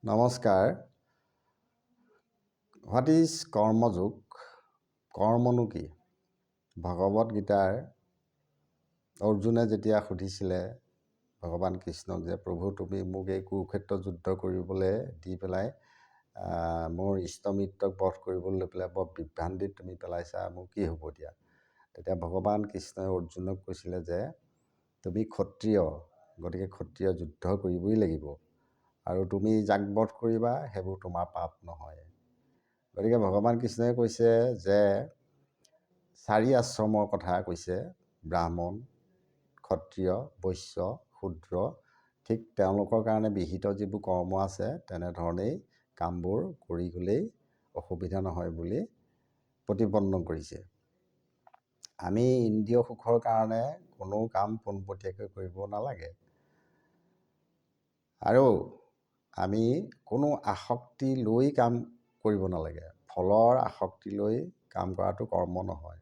নমস্কাৰ। What is কৰ্মযোগ? কৰ্মনো কি? ভগৱত গীতাৰ অৰ্জুনে যেতিয়া সুধিছিলে ভগৱান কৃষ্ণক যে প্ৰভু তুমি মোক এই কুৰুক্ষেত্ৰ যুদ্ধ কৰিবলৈ দি পেলাই মোৰ ইষ্টমিত্ৰক বধ কৰিবলৈ লৈ পেলাই বৰ বিভ্ৰান্তিত তুমি পেলাইছা, মোৰ কি হ'ব এতিয়া? তেতিয়া ভগৱান কৃষ্ণই অৰ্জুনক কৈছিলে যে তুমি ক্ষত্ৰিয়, গতিকে ক্ষত্ৰিয় যুদ্ধ কৰিবই লাগিব, আৰু তুমি যাক বধ কৰিবা সেইবোৰ তোমাৰ পাপ নহয়। গতিকে ভগৱান কৃষ্ণই কৈছে যে 4 আশ্ৰমৰ কথা কৈছে, ব্ৰাহ্মণ, ক্ষত্ৰিয়, বৈশ্য, শূদ্ৰ। ঠিক তেওঁলোকৰ কাৰণে বিহিত যিবোৰ কৰ্ম আছে তেনেধৰণেই কামবোৰ কৰি গ'লেই অসুবিধা নহয় বুলি প্ৰতিপন্ন কৰিছে। আমি ইন্দ্ৰিয় সুখৰ কাৰণে কোনো কাম পোনপটীয়াকৈ কৰিব নালাগে, আৰু আমি কোনো আসক্তি লৈ কাম কৰিব নালাগে। ফলৰ আসক্তি লৈ কাম কৰাটো কৰ্ম নহয়।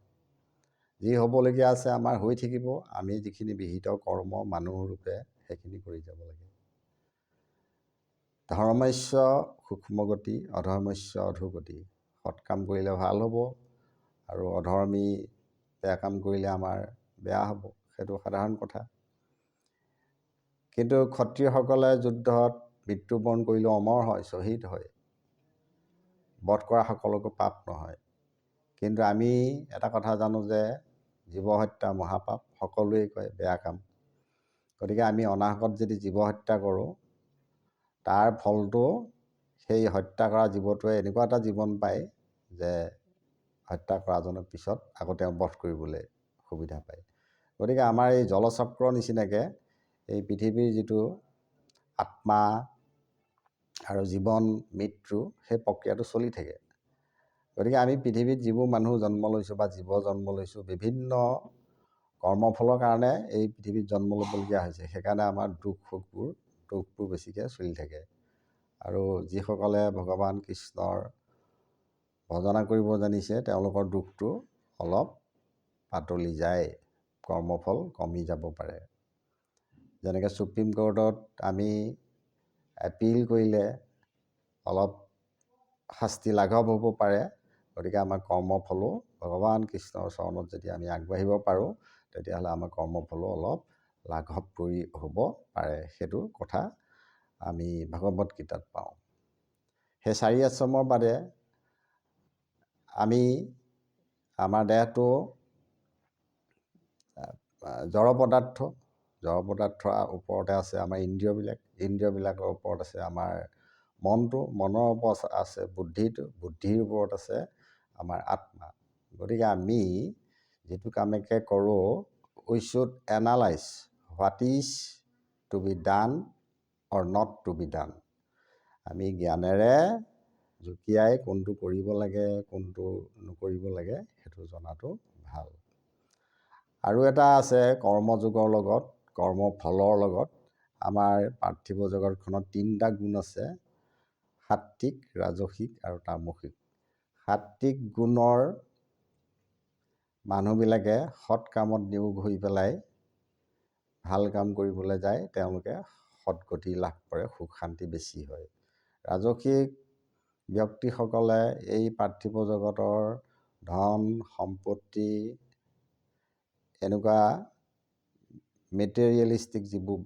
যি হ'বলগীয়া আছে আমাৰ হৈ থাকিব, আমি যিখিনি বিহিত কৰ্ম মানুহ ৰূপে সেইখিনি কৰি যাব লাগে। ধৰ্মস্য সূক্ষ্মগতি, অধৰ্মস্য অধোগতি। সৎ কাম কৰিলে ভাল হ'ব, আৰু অধৰ্মী বেয়া কাম কৰিলে আমাৰ বেয়া হ'ব, সেইটো সাধাৰণ কথা। কিন্তু ক্ষত্ৰিয়সকলে যুদ্ধত মৃত্যুবৰণ কৰিলেও অমৰ হয়, শ্বহীদ হয়। বধ কৰা সকলকো পাপ নহয়। কিন্তু আমি এটা কথা জানো যে জীৱ হত্যা মহাপাপ, সকলোৱে কয় বেয়া কাম। গতিকে আমি অনাহকত যদি জীৱ হত্যা কৰোঁ, তাৰ ফলটো সেই হত্যা কৰা জীৱটোৱে এনেকুৱা এটা জীৱন পায় যে হত্যা কৰাজনৰ পিছত আকৌ তেওঁ বধ কৰিবলৈ সুবিধা পায়। গতিকে আমাৰ এই জলচক্ৰৰ নিচিনাকৈ এই পৃথিৱীৰ যিটো আত্মা আৰু জীৱন মৃত্যু, সেই প্ৰক্ৰিয়াটো চলি থাকে। গতিকে আমি পৃথিৱীত যিবোৰ মানুহ জন্ম লৈছোঁ বা জীৱ জন্ম লৈছোঁ, বিভিন্ন কৰ্মফলৰ কাৰণে এই পৃথিৱীত জন্ম ল'বলগীয়া হৈছে। সেইকাৰণে আমাৰ দুখবোৰ বেছিকৈ চলি থাকে। আৰু যিসকলে ভগৱান কৃষ্ণৰ ভজনা কৰিব জানিছে তেওঁলোকৰ দুখটো অলপ পাতলি যায়, কৰ্মফল কমি যাব পাৰে। যেনেকৈ ছুপ্ৰিম কোৰ্টত আমি এপিল কৰিলে অলপ শাস্তি লাঘৱ হ'ব পাৰে। গতিকে আমাৰ কৰ্মফলো ভগৱান কৃষ্ণৰ চৰণত যদি আমি আগবাঢ়িব পাৰোঁ, তেতিয়াহ'লে আমাৰ কৰ্মফলো অলপ লাঘৱ কৰি হ'ব পাৰে। সেইটো কথা আমি ভগৱত গীতাত পাওঁ। সেই 4 আশ্ৰমৰ বাদে আমি আমাৰ দেহটো জড় পদাৰ্থৰ ওপৰতে আছে আমাৰ ইন্দ্ৰিয়বিলাকৰ ওপৰত আছে আমাৰ মনটো, মনৰ ওপৰত আছে বুদ্ধিৰ ওপৰত আছে আমাৰ আত্মা। গতিকে আমি যিটো কামকে কৰোঁ, we should analyse what is to be done or not to be done. আমি জ্ঞানেৰে জুকিয়াই কোনটো কৰিব লাগে, কোনটো নকৰিব লাগে, সেইটো জনাটো ভাল। আৰু এটা আছে কৰ্মযোগৰ লগত, কৰ্মফলৰ লগত আমাৰ পাৰ্থিৱ জগতখনত 3টা গুণ আছে: সাত্বিক, ৰাজসিক আৰু তামসিক। সাত্বিক গুণৰ মানুহবিলাকে সৎ কামত নিয়োগ হৈ পেলাই ভাল কাম কৰিবলৈ যায়, তেওঁলোকে সৎগতি লাভ কৰে, সুখ শান্তি বেছি হয়। ৰাজসিক ব্যক্তিসকলে এই পাৰ্থিৱ জগতৰ ধন সম্পত্তি, এনেকুৱা মেটেৰিয়েলিষ্টিক যিবোৰ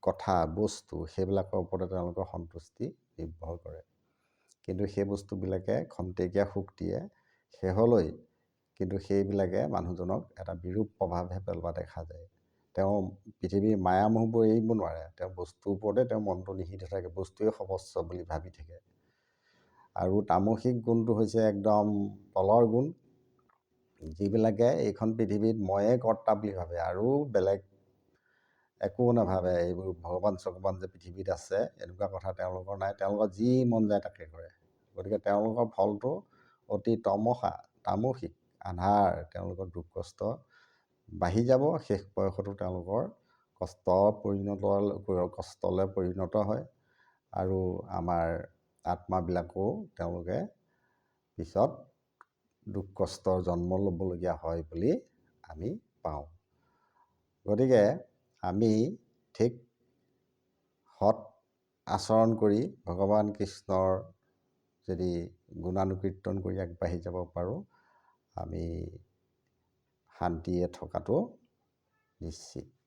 কথা বস্তু, সেইবিলাকৰ ওপৰতে তেওঁলোকৰ সন্তুষ্টি নিৰ্ভৰ কৰে। কিন্তু সেই বস্তুবিলাকে খন্তেকীয়া সুখ দিয়ে, শেহলৈ কিন্তু সেইবিলাকে মানুহজনক এটা বিৰূপ প্ৰভাৱহে পেলোৱা দেখা যায়। তেওঁ পৃথিৱীৰ মায়ামোহবোৰ এৰিব নোৱাৰে, তেওঁ বস্তুৰ ওপৰতে তেওঁ মনটো নিহিত থাকে, বস্তুৱে সৰ্বস্ব বুলি ভাবি থাকে। আৰু তামসিক গুণটো হৈছে একদম তলৰ গুণ, যিবিলাকে এইখন পৃথিৱীত ময়ে কৰ্তা বুলি ভাবে, আৰু বেলেগ একো নাভাবে। এইবোৰ ভগৱান চগৱান যে পৃথিৱীত আছে এনেকুৱা কথা তেওঁলোকৰ নাই, তেওঁলোকৰ যি মন যায় তাকে কৰে। গতিকে তেওঁলোকৰ ফলটো অতি তামসিক, আন্ধাৰ। তেওঁলোকৰ দুখ কষ্ট বাঢ়ি যাব, শেষ বয়সতো তেওঁলোকৰ কষ্টলৈ পৰিণত হয়। আৰু আমাৰ আত্মাবিলাকো তেওঁলোকে পিছত দুখ কষ্টৰ জন্ম ল'বলগীয়া হয় বুলি আমি পাওঁ। গতিকে আমি ঠিক সৎ আচৰণ কৰি ভগৱান কৃষ্ণৰ যদি গুণানুকীৰ্তন কৰি আগবাঢ়ি যাব পাৰোঁ, আমি শান্তিয়ে থকাটো নিশ্চিত।